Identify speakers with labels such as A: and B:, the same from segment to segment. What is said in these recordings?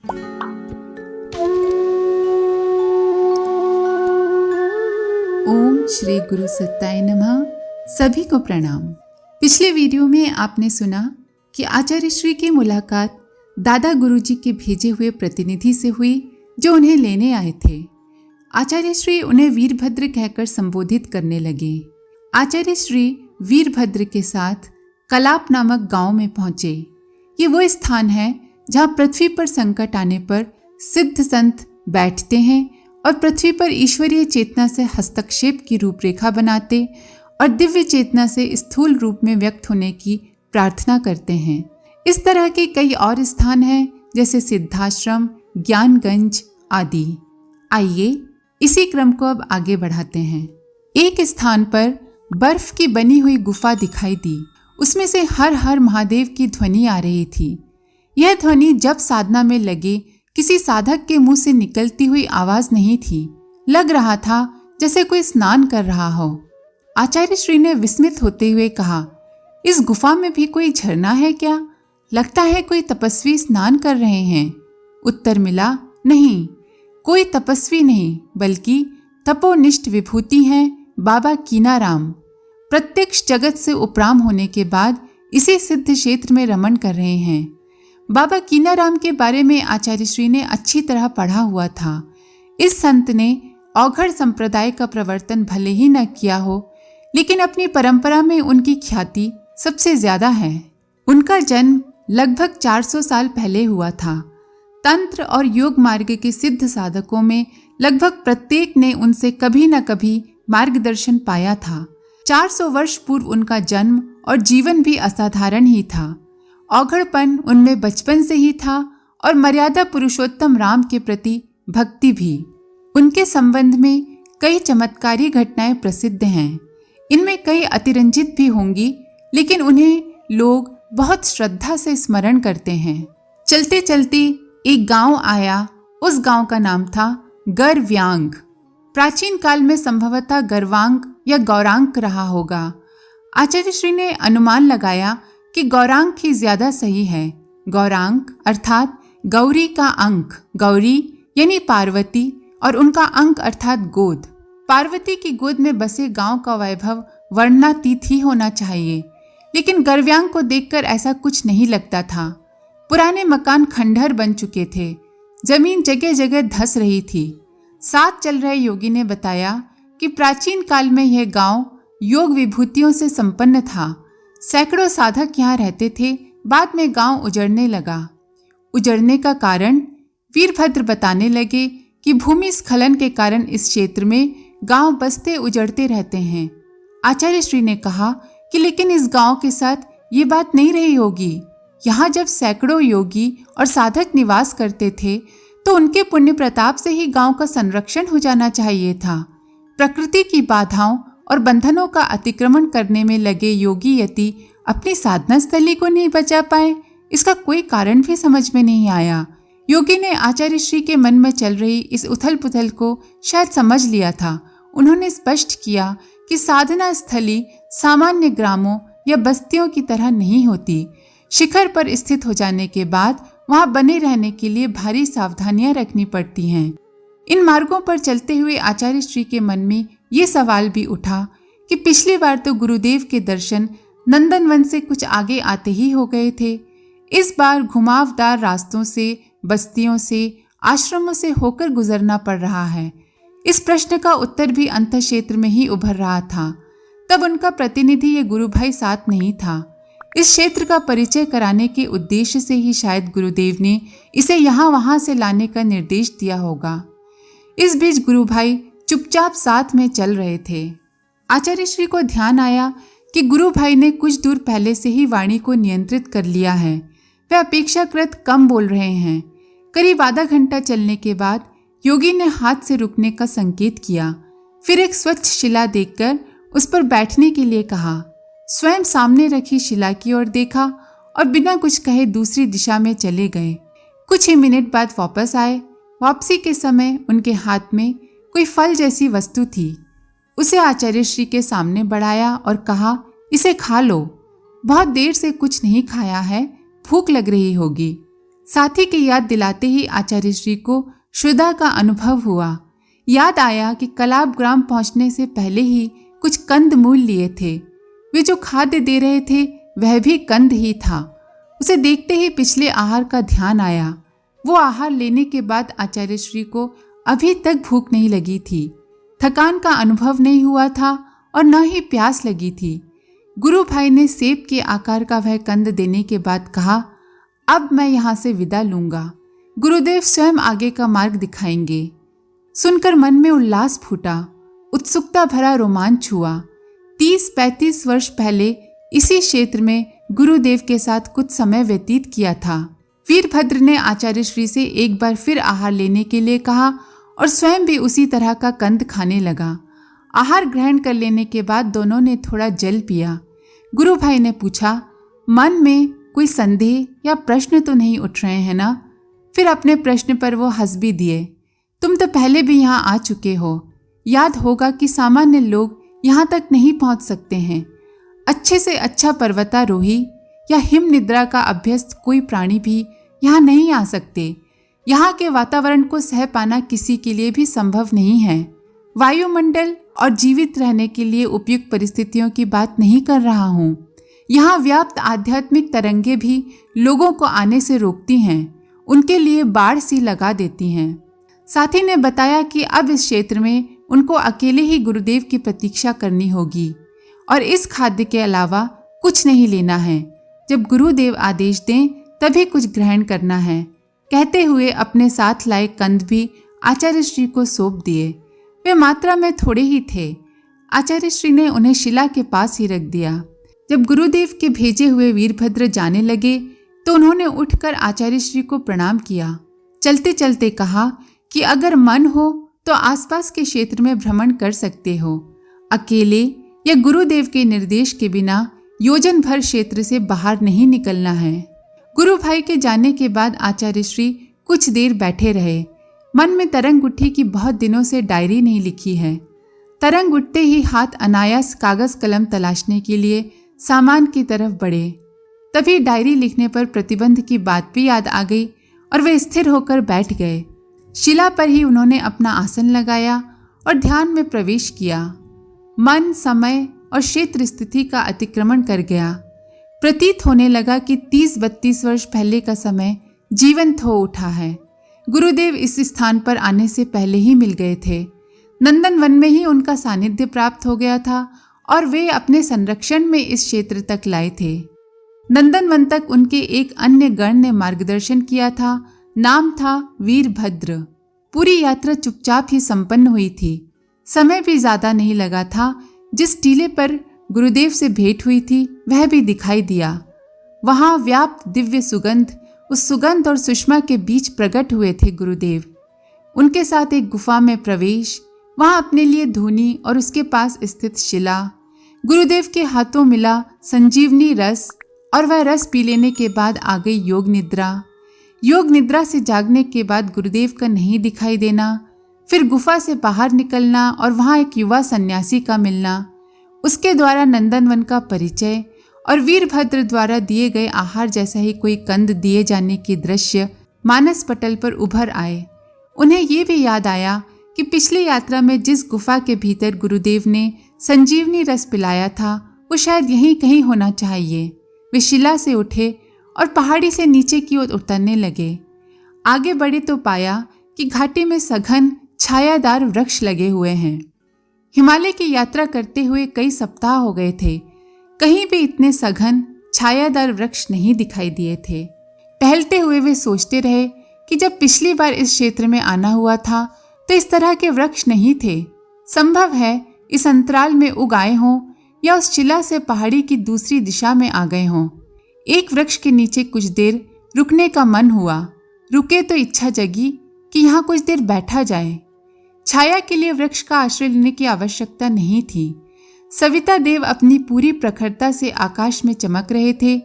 A: ओम श्री गुरु सत्ताय नमः। सभी को प्रणाम। पिछले वीडियो में आपने सुना कि आचार्य श्री की मुलाकात दादा गुरुजी के भेजे हुए प्रतिनिधि से हुई जो उन्हें लेने आए थे। आचार्य श्री उन्हें वीरभद्र कहकर संबोधित करने लगे। आचार्य श्री वीरभद्र के साथ कलाप नामक गांव में पहुंचे। ये वो स्थान है जहां पृथ्वी पर संकट आने पर सिद्ध संत बैठते हैं और पृथ्वी पर ईश्वरीय चेतना से हस्तक्षेप की रूपरेखा बनाते और दिव्य चेतना से स्थूल रूप में व्यक्त होने की प्रार्थना करते हैं। इस तरह के कई और स्थान हैं जैसे सिद्धाश्रम, ज्ञानगंज आदि। आइए इसी क्रम को अब आगे बढ़ाते हैं। एक स्थान पर बर्फ की बनी हुई गुफा दिखाई दी। उसमें से हर हर महादेव की ध्वनि आ रही थी। यह ध्वनि जब साधना में लगे किसी साधक के मुंह से निकलती हुई आवाज नहीं थी। लग रहा था जैसे कोई स्नान कर रहा हो। आचार्य श्री ने विस्मित होते हुए कहा, इस गुफा में भी कोई झरना है क्या? लगता है कोई तपस्वी स्नान कर रहे हैं। उत्तर मिला, नहीं, कोई तपस्वी नहीं बल्कि तपोनिष्ठ विभूति हैं बाबा कीनाराम। प्रत्यक्ष जगत से उपराम होने के बाद इसी सिद्ध क्षेत्र में रमण कर रहे हैं। बाबा कीनाराम के बारे में आचार्य श्री ने अच्छी तरह पढ़ा हुआ था। इस संत ने औघड़ संप्रदाय का प्रवर्तन भले ही न किया हो, लेकिन अपनी परंपरा में उनकी ख्याति सबसे ज्यादा है। उनका जन्म लगभग 400 साल पहले हुआ था। तंत्र और योग मार्ग के सिद्ध साधकों में लगभग प्रत्येक ने उनसे कभी न कभी मार्गदर्शन पाया था। 400 वर्ष पूर्व उनका जन्म और जीवन भी असाधारण ही था। औघड़पन उनमें बचपन से ही था और मर्यादा पुरुषोत्तम राम के प्रति भक्ति भी। उनके संबंध में कई चमत्कारी घटनाएं प्रसिद्ध हैं। इनमें कई अतिरंजित भी होंगी, लेकिन उन्हें लोग बहुत श्रद्धा से स्मरण करते हैं। चलते चलते एक गांव आया। उस गांव का नाम था गरव्यांग। प्राचीन काल में संभवतः गरवांग या गौरांक रहा होगा। आचार्य श्री ने अनुमान लगाया कि गौरांक ही ज्यादा सही है। गौरांक अर्थात गौरी का अंक, गौरी यानी पार्वती और उनका अंक अर्थात गोद। पार्वती की गोद में बसे गांव का वैभव वर्णनातीत ही होना चाहिए, लेकिन गरव्यांग को देखकर ऐसा कुछ नहीं लगता था। पुराने मकान खंडहर बन चुके थे। जमीन जगह जगह धंस रही थी। साथ चल रहे योगी ने बताया कि प्राचीन काल में यह गांव योग विभूतियों से संपन्न था। सैकड़ों साधक यहाँ रहते थे। बाद में गांव उजड़ने लगा। उजड़ने का कारण वीरभद्र बताने लगे कि भूमि स्खलन के कारण इस क्षेत्र में गांव बसते उजड़ते रहते हैं। आचार्य श्री ने कहा कि लेकिन इस गांव के साथ ये बात नहीं रही होगी। यहाँ जब सैकड़ों योगी और साधक निवास करते थे तो उनके पुण्य प्रताप से ही गांव का संरक्षण हो जाना चाहिए था। प्रकृति की बाधाओं और बंधनों का अतिक्रमण करने में लगे योगी यति अपनी साधना स्थली को नहीं बचा पाए, इसका कोई कारण भी समझ में नहीं आया। योगी ने आचार्य श्री के मन में चल रही इस उथल पुथल को शायद समझ लिया था। उन्होंने स्पष्ट किया कि साधना स्थली सामान्य ग्रामों या बस्तियों की तरह नहीं होती। शिखर पर स्थित हो जाने के बाद वहां बने रहने के लिए भारी सावधानियां रखनी पड़ती हैं। इन मार्गों पर चलते हुए आचार्य श्री के मन में ये सवाल भी उठा कि पिछली बार तो गुरुदेव के दर्शन नंदनवन से कुछ आगे आते ही हो गए थे। इस बार घुमावदार रास्तों से, बस्तियों से, आश्रमों से होकर गुजरना पड़ रहा है। इस प्रश्न का उत्तर भी अंतःक्षेत्र में ही उभर रहा था। तब उनका प्रतिनिधि ये गुरु भाई साथ नहीं था। इस क्षेत्र का परिचय कराने के उद्देश्य से ही शायद गुरुदेव ने इसे यहाँ वहाँ से लाने का निर्देश दिया होगा। इस बीच गुरु भाई चुपचाप साथ में चल रहे थे। आचार्य श्री को ध्यान आया कि गुरु भाई ने कुछ दूर पहले से ही वाणी को नियंत्रित कर लिया है। वे अपेक्षाकृत कम बोल रहे हैं। करीब आधा घंटा चलने के बाद योगी ने हाथ से रुकने का संकेत किया। फिर एक स्वच्छ शिला देखकर उस पर बैठने के लिए कहा। स्वयं सामने रखी शिला की ओर देखा और बिना कुछ कहे दूसरी दिशा में चले गए। कुछ ही मिनट बाद वापस आए। वापसी के समय उनके हाथ में कोई फल जैसी वस्तु थी। उसे आचार्य श्री के सामने बढ़ाया और कहा, इसे खा लो। बहुत देर से कुछ नहीं खाया है, भूख लग रही होगी। साथी की याद दिलाते ही आचार्य श्री को क्षुधा का अनुभव हुआ। याद आया कि कलाब ग्राम पहुंचने से पहले ही कुछ कंद मूल लिए थे। वे जो खाद्य दे रहे थे वह भी कंद ही था। उसे देखते ही पिछले आहार का ध्यान आया। वो आहार लेने के बाद आचार्य श्री को अभी तक भूख नहीं लगी थी, थकान का अनुभव नहीं हुआ था और न ही प्यास लगी थी। गुरु भाई ने सेब के आकार का वह कंद देने के बाद कहा, अब मैं यहाँ से विदा लूंगा। गुरुदेव स्वयं आगे का मार्ग दिखाएंगे। सुनकर मन में उल्लास फूटा, उत्सुकता भरा रोमांच हुआ। 30-35 वर्ष पहले इसी क्षेत्र में गुरुदेव के साथ कुछ समय व्यतीत किया था। वीरभद्र ने आचार्य श्री से एक बार फिर आहार लेने के लिए कहा और स्वयं भी उसी तरह का कंद खाने लगा। आहार ग्रहण कर लेने के बाद दोनों ने थोड़ा जल पिया। गुरु भाई ने पूछा, मन में कोई संदेह या प्रश्न तो नहीं उठ रहे हैं ना? फिर अपने प्रश्न पर वो हंस भी दिए। तुम तो पहले भी यहाँ आ चुके हो। याद होगा कि सामान्य लोग यहाँ तक नहीं पहुँच सकते हैं। अच्छे से अच्छा पर्वतारोही या हिम निद्रा का अभ्यस्त कोई प्राणी भी यहाँ नहीं आ सकते। यहाँ के वातावरण को सह पाना किसी के लिए भी संभव नहीं है। वायुमंडल और जीवित रहने के लिए उपयुक्त परिस्थितियों की बात नहीं कर रहा हूँ। यहाँ व्याप्त आध्यात्मिक तरंगे भी लोगों को आने से रोकती हैं, उनके लिए बाढ़ सी लगा देती हैं। साथी ने बताया कि अब इस क्षेत्र में उनको अकेले ही गुरुदेव की प्रतीक्षा करनी होगी और इस खाद्य के अलावा कुछ नहीं लेना है। जब गुरुदेव आदेश दें तभी कुछ ग्रहण करना है। कहते हुए अपने साथ लाए कंद भी आचार्य श्री को सौंप दिए। वे मात्रा में थोड़े ही थे। आचार्य श्री ने उन्हें शिला के पास ही रख दिया। जब गुरुदेव के भेजे हुए वीरभद्र जाने लगे तो उन्होंने उठकर आचार्य श्री को प्रणाम किया। चलते चलते कहा कि अगर मन हो तो आसपास के क्षेत्र में भ्रमण कर सकते हो। अकेले या गुरुदेव के निर्देश के बिना योजन भर क्षेत्र से बाहर नहीं निकलना है। गुरु भाई के जाने के बाद आचार्य श्री कुछ देर बैठे रहे। मन में तरंग उठी कि बहुत दिनों से डायरी नहीं लिखी है। तरंग उठते ही हाथ अनायास कागज कलम तलाशने के लिए सामान की तरफ बढ़े। तभी डायरी लिखने पर प्रतिबंध की बात भी याद आ गई और वे स्थिर होकर बैठ गए। शिला पर ही उन्होंने अपना आसन लगाया और ध्यान में प्रवेश किया। मन, समय और क्षेत्र स्थिति का अतिक्रमण कर गया। प्रतीत होने लगा कि 30-32 वर्ष पहले का समय जीवंत हो उठा है। गुरुदेव इस स्थान पर आने से पहले ही मिल गए थे। नंदनवन में ही उनका सानिध्य प्राप्त हो गया था और वे अपने संरक्षण में इस क्षेत्र तक लाए थे। नंदनवन तक उनके एक अन्य गण ने मार्गदर्शन किया था। नाम था वीरभद्र। पूरी यात्रा चुपचाप ही संपन्न हुई थी। समय भी ज्यादा नहीं लगा था। जिस टीले पर गुरुदेव से भेंट हुई थी वह भी दिखाई दिया। वहां व्याप्त दिव्य सुगंध, उस सुगंध और सुषमा के बीच प्रकट हुए थे गुरुदेव। उनके साथ एक गुफा में प्रवेश, वहां अपने लिए धूनी और उसके पास स्थित शिला। गुरुदेव के हाथों मिला संजीवनी रस और वह रस पी लेने के बाद आ गई योग निद्रा। योग निद्रा से जागने के बाद गुरुदेव का नहीं दिखाई देना, फिर गुफा से बाहर निकलना और वहां एक युवा सन्यासी का मिलना, उसके द्वारा नंदनवन का परिचय और वीरभद्र द्वारा दिए गए आहार जैसा ही कोई कंद दिए जाने के दृश्य मानस पटल पर उभर आए। उन्हें ये भी याद आया कि पिछली यात्रा में जिस गुफा के भीतर गुरुदेव ने संजीवनी रस पिलाया था वो शायद यहीं कहीं होना चाहिए। वे शिला से उठे और पहाड़ी से नीचे की ओर उतरने लगे। आगे बढ़े तो पाया कि घाटी में सघन छायादार वृक्ष लगे हुए हैं। हिमालय की यात्रा करते हुए कई सप्ताह हो गए थे, कहीं भी इतने सघन छायादार वृक्ष नहीं दिखाई दिए थे। टहलते हुए वे सोचते रहे कि जब पिछली बार इस क्षेत्र में आना हुआ था तो इस तरह के वृक्ष नहीं थे। संभव है इस अंतराल में उग आए हों या उस शिला से पहाड़ी की दूसरी दिशा में आ गए हों। एक वृक्ष के नीचे कुछ देर रुकने का मन हुआ। रुके तो इच्छा जगी कि यहाँ कुछ देर बैठा जाए। छाया के लिए वृक्ष का आश्रय लेने की आवश्यकता नहीं थी। सविता देव अपनी पूरी प्रखरता से आकाश में चमक रहे थे।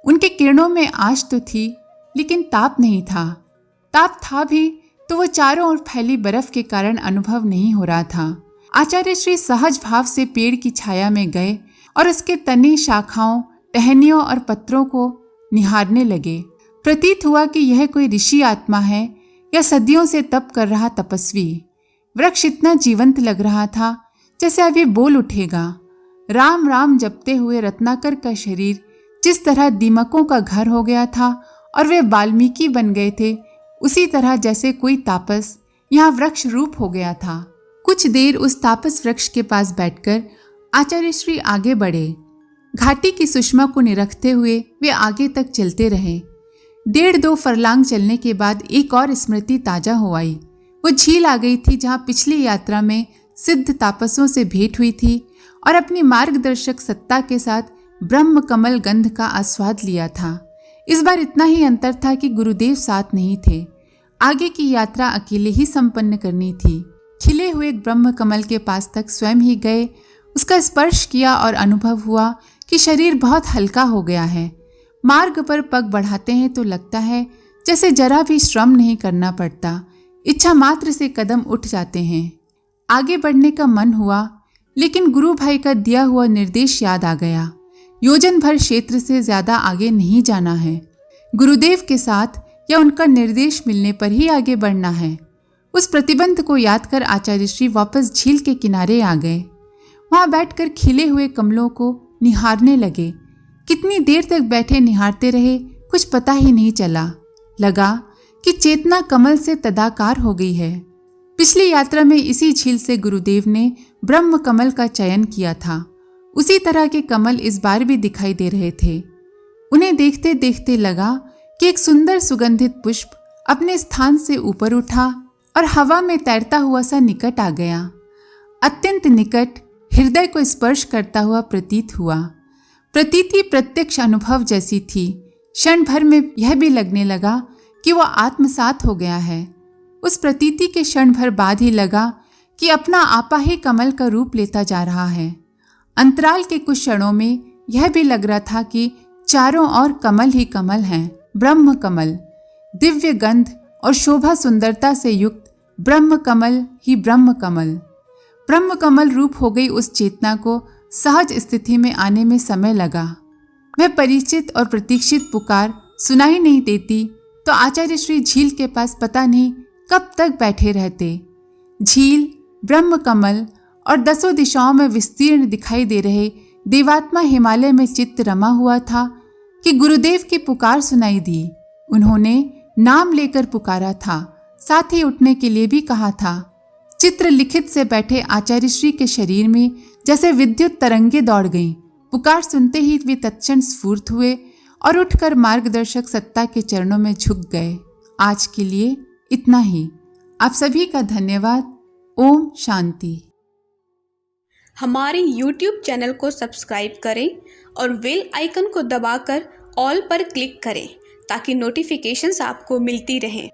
A: उनके किरणों में आश तो थी लेकिन ताप नहीं था। ताप था भी तो वो चारों ओर फैली बर्फ के कारण अनुभव नहीं हो रहा था। आचार्य श्री सहज भाव से पेड़ की छाया में गए और उसके तने, शाखाओं, टहनियों और पत्रों को निहारने लगे। प्रतीत हुआ कि यह कोई ऋषि आत्मा है या सदियों से तप कर रहा तपस्वी। वृक्ष इतना जीवंत लग रहा था जैसे अभी बोल उठेगा। राम राम जपते हुए रत्नाकर का शरीर जिस तरह दीमकों का घर हो गया था और वे वाल्मीकि बन गए थे, उसी तरह जैसे कोई तापस यहाँ वृक्ष रूप हो गया था। कुछ देर उस तापस वृक्ष के पास बैठकर आचार्य श्री आगे बढ़े। घाटी की सुषमा को निरखते हुए वे आगे तक चलते रहे। 1.5-2 फरलांग चलने के बाद एक और स्मृति ताजा हो आई। वो झील आ गई थी जहाँ पिछली यात्रा में सिद्ध तापसों से भेंट हुई थी और अपनी मार्गदर्शक सत्ता के साथ ब्रह्म कमल गंध का आस्वाद लिया था। इस बार इतना ही अंतर था कि गुरुदेव साथ नहीं थे। आगे की यात्रा अकेले ही संपन्न करनी थी। खिले हुए ब्रह्म कमल के पास तक स्वयं ही गए, उसका स्पर्श किया और अनुभव हुआ कि शरीर बहुत हल्का हो गया है। मार्ग पर पग बढ़ाते हैं तो लगता है जैसे जरा भी श्रम नहीं करना पड़ता, इच्छा मात्र से कदम उठ जाते हैं। आगे बढ़ने का मन हुआ, लेकिन गुरु भाई का दिया हुआ निर्देश याद आ गया। योजन भर क्षेत्र से ज्यादा आगे नहीं जाना है। गुरुदेव के साथ या उनका निर्देश मिलने पर ही आगे बढ़ना है। उस प्रतिबंध को याद कर आचार्य श्री वापस झील के किनारे आ गए। वहां बैठकर खिले हुए कमलों को निहारने लगे। कितनी देर तक बैठे निहारते रहे, कुछ पता ही नहीं चला। लगा कि चेतना कमल से तदाकार हो गई है। पिछली यात्रा में इसी झील से गुरुदेव ने ब्रह्म कमल का चयन किया था। उसी तरह के कमल इस बार भी दिखाई दे रहे थे। उन्हें देखते देखते लगा कि एक सुंदर सुगंधित पुष्प अपने स्थान से ऊपर उठा और हवा में तैरता हुआ सा निकट आ गया। अत्यंत निकट, हृदय को स्पर्श करता हुआ प्रतीत हुआ। प्रतीति प्रत्यक्ष अनुभव जैसी थी। क्षण भर में यह भी लगने लगा कि वह आत्मसात हो गया है। उस प्रतीति के क्षण भर बाद ही लगा कि अपना आपा ही कमल का रूप लेता जा रहा है। अंतराल के कुछ क्षणों में यह भी लग रहा था कि चारों ओर कमल ही कमल हैं। ब्रह्म कमल, दिव्य गंध और शोभा सुंदरता से युक्त ब्रह्म कमल ही ब्रह्म कमल। ब्रह्म कमल रूप हो गई उस चेतना को सहज स्थिति में आने में समय लगा। वह परिचित और प्रतीक्षित पुकार सुनाई नहीं देती तो आचार्य श्री झील के पास पता नहीं कब तक बैठे रहते। झील, ब्रह्म कमल और 10 दिशाओं में विस्तीर्ण दिखाई दे रहे देवात्मा हिमालय में चित्त रमा हुआ था कि गुरुदेव की पुकार सुनाई दी। उन्होंने नाम लेकर पुकारा था, साथ ही उठने के लिए भी कहा था। चित्र लिखित से बैठे आचार्य श्री के शरीर में जैसे विद्युत तरंगे दौड़ गईं। पुकार सुनते ही वे तत्क्षण स्फूर्त हुए और उठकर मार्गदर्शक सत्ता के चरणों में झुक गए। आज के लिए इतना ही। आप सभी का धन्यवाद। ओम शांति।
B: हमारे YouTube चैनल को सब्सक्राइब करें और बेल आइकन को दबाकर ऑल पर क्लिक करें ताकि नोटिफिकेशंस आपको मिलती रहें।